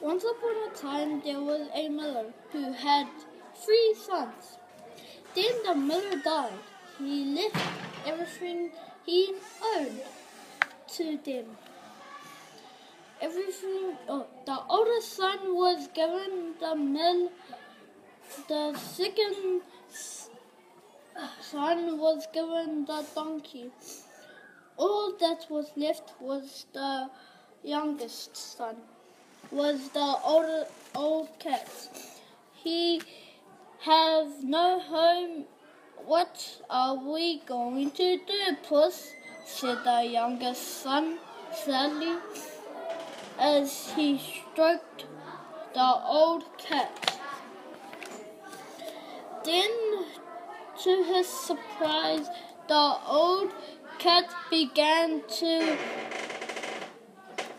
Once upon a time there was a miller who had 3 sons. Then the miller died. He left everything he owned to them. The oldest son was given the mill. The second son was given the donkey. All that was left was the youngest son, was the old cat. He have no home. What are we going to do, Puss? Said the youngest son sadly, as he stroked the old cat. Then, to his surprise, the old cat began to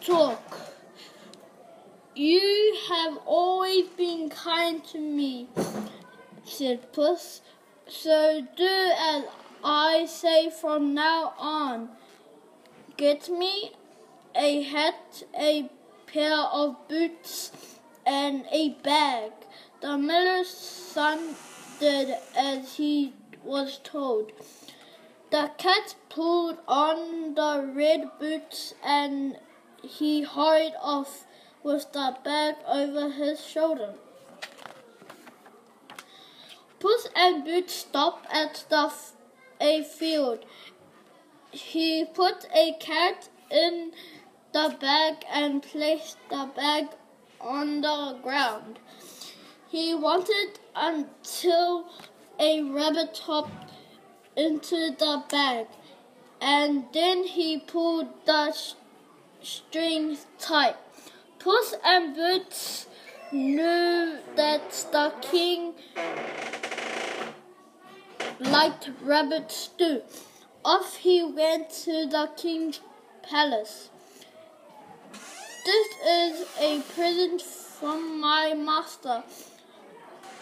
talk. "You have always been kind to me," said Puss, "so do as I say from now on. Get me a hat, a pair of boots, and a bag." The miller's son did as he was told. The cat pulled on the red boots and he hurried off with the bag over his shoulder. Puss in Boots stopped at a field. He put a cat in the bag and placed the bag on the ground. He waited until a rabbit hopped into the bag, and then he pulled the strings tight. Puss in Boots knew that the king liked rabbits too. Off he went to the king's palace. "This is a present from my master,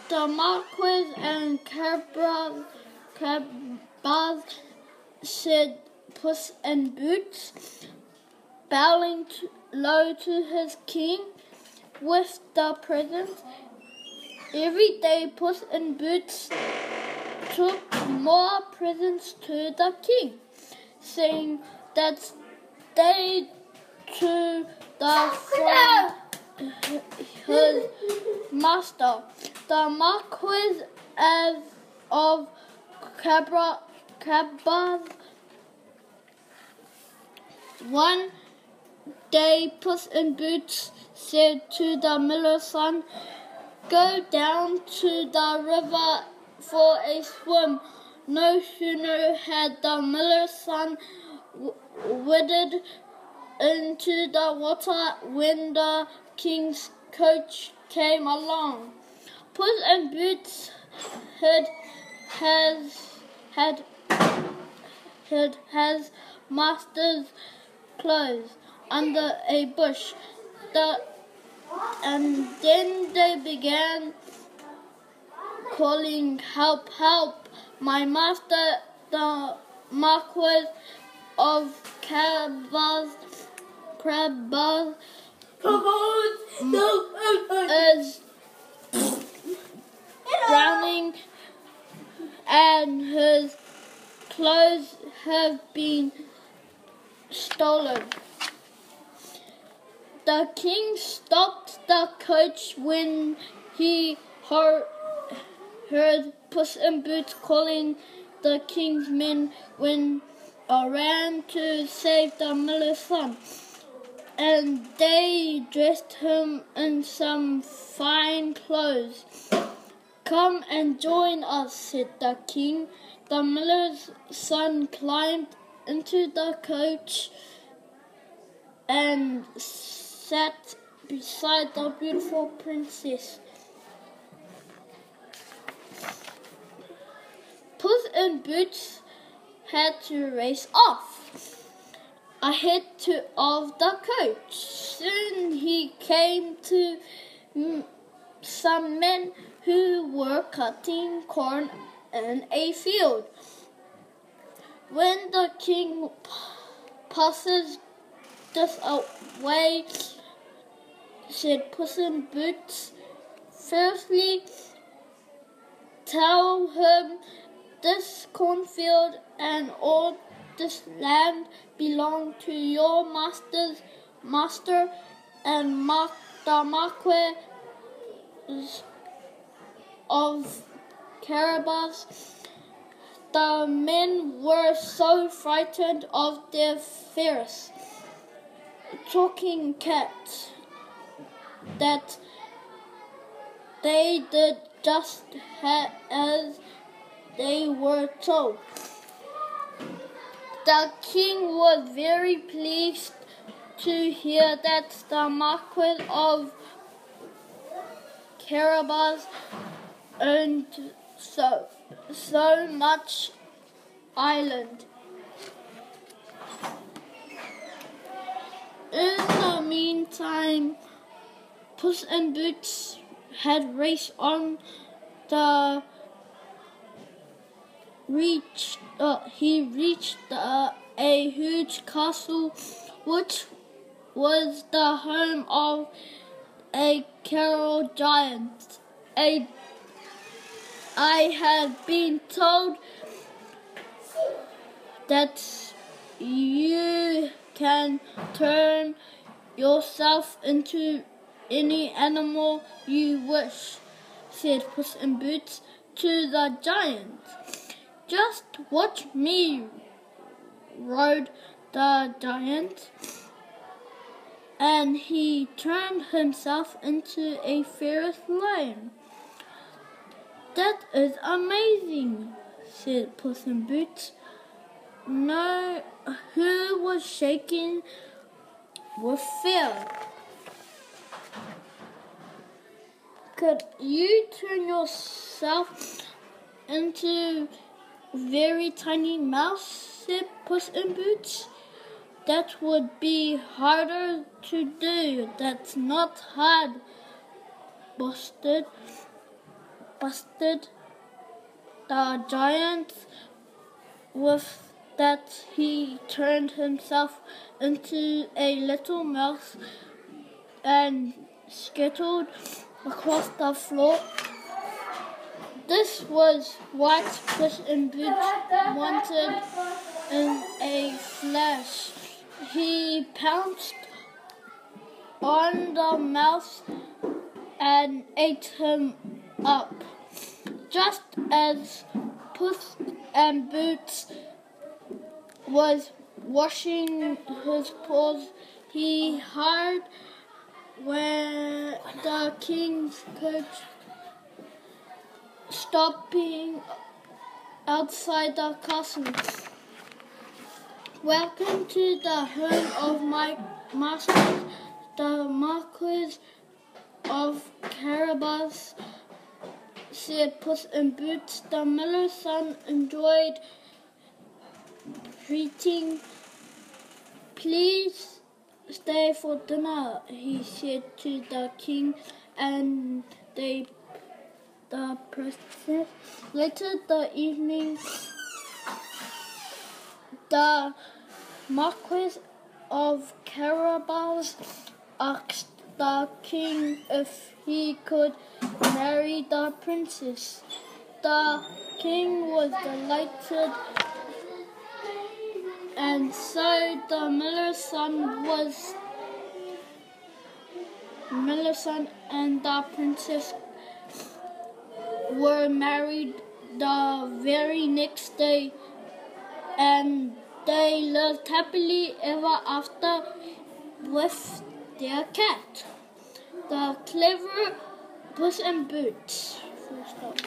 the Marquis and Cabras," said Puss in Boots, bowing low to his king with the present. Every day Puss in Boots took more presents to the king, saying that they to from his master, the Marquis of Cabras. One day Puss in Boots said to the miller's son, "Go down to the river for a swim." No sooner had the miller's son waded into the water when the king's coach came along. Puss in Boots hid his master's clothes under a bush, and then they began calling, "Help, help! My master, the Marquis of Cabras is drowning, and his clothes have been stolen." The king stopped the coach when he heard Puss in Boots calling the king's men, when ran to save the miller's son, and they dressed him in some fine clothes. "Come and join us," said the king. The miller's son climbed into the coach and sat beside the beautiful princess. Puss in Boots had to race off ahead of the coach. Soon he came to some men who were cutting corn in a field. When the king passes this way, said Puss in Boots. Firstly, tell him this cornfield and all this land belong to your master and the Marquis of Carabas. The men were so frightened of their fierce talking cat that they did just as they were told. The king was very pleased to hear that the Marquis of Carabas owned so much island. In the meantime, Puss in Boots had raced on he reached a huge castle which was the home of a carol giant. I had been told that you can turn yourself into any animal you wish, said Puss in Boots to the giant. Just watch me, roared the giant, and he turned himself into a fierce lion. That is amazing, said Puss in Boots. No, who was shaking with fear. Could you turn yourself into a very tiny mouse, said Puss in Boots. That would be harder to do. That's not hard, busted the giant. With that, he turned himself into a little mouse and scuttled across the floor. This was what Puss in Boots wanted in a flash. He pounced on the mouse and ate him up. Just as Puss in Boots was washing his paws, he heard when the king's coach stopping outside the castle. Welcome to the home of my master, the Marquis of Carabas, said Puss in Boots. The miller's son enjoyed greeting. Please stay for dinner, he said to the king and the princess. Later the evening, the Marquis of Carabas asked the king if he could marry the princess. The king was delighted, and so the miller's son and the princess were married the very next day, and they lived happily ever after with their cat, the clever Puss in Boots. Full stop.